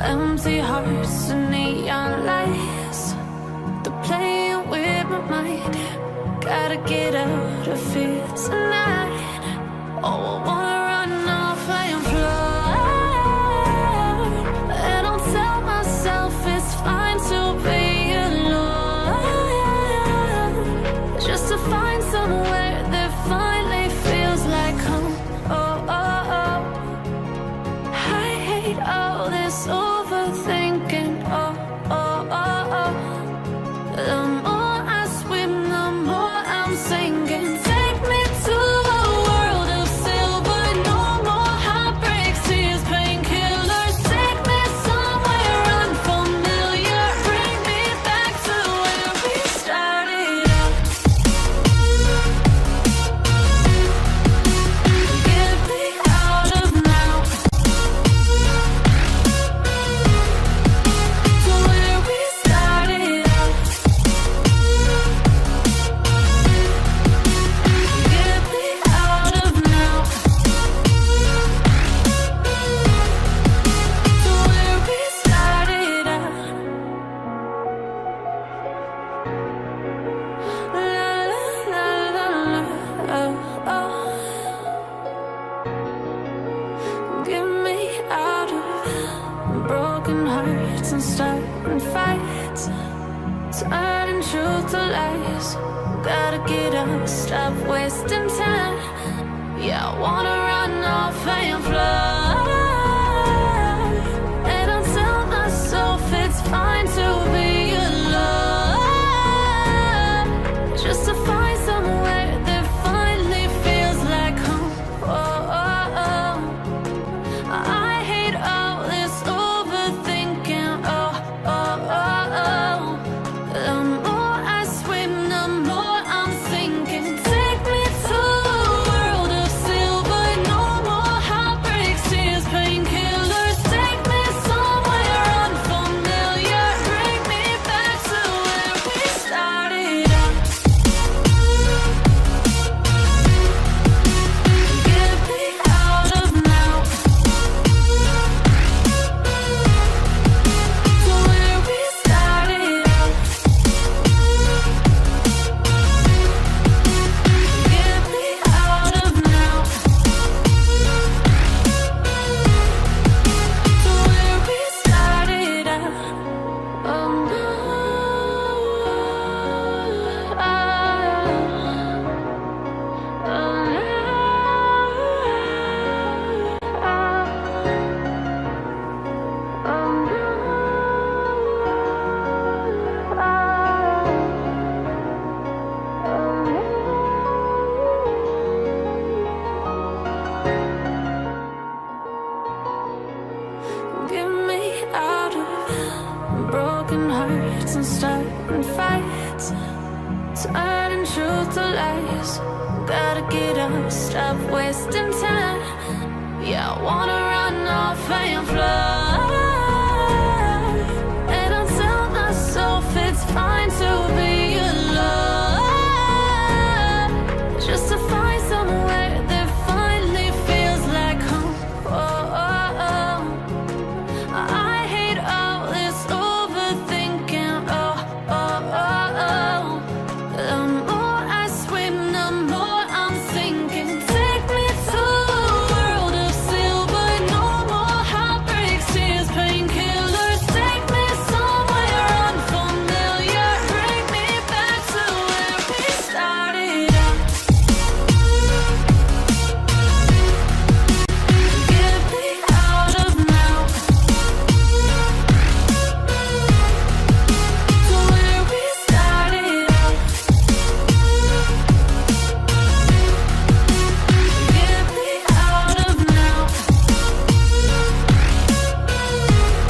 Empty hearts and neon lights, they're playing with my mind. Gotta get out of here tonight. Oh, I wanna run off and fly. And I'll tell myself it's fine to be alone, just to find somewhere that finally feels like home. Oh, oh, oh. I hate all this overthinking. Oh, oh, oh, oh. The more I swim, the more I'm sinking. Take me to a world of silver. No more heartbreaks, tears, painkillers. Take me somewhere unfamiliar. Bring me back to where we started out. Get me out of now, to where we started out. Get me out of now, to where we started out. La la la la la, oh, oh. Get me out of broken hearts and starting fights, turning truth to lies. Gotta get up, stop wasting time. Yeah, I wanna run off and fly. And I'll tell myself it's fine to be alone, just to find somewhere that finally feels like home. Oh, oh, oh. I hate all this overthinking. Oh, oh, oh, oh. The more I swim, the more I'm sinking. Take me to a world of silver. No more heartbreaks, tears, painkillers. Take me somewhere unfamiliar. Bring me back to where we started out. Get me out of now, to where we started out. Get me out of now, to where we started out. Oh no, oh Get me out of broken hearts and starting fights, turning truth to lies. Gotta get up, stop wasting time. Yeah, I wanna run off and fly.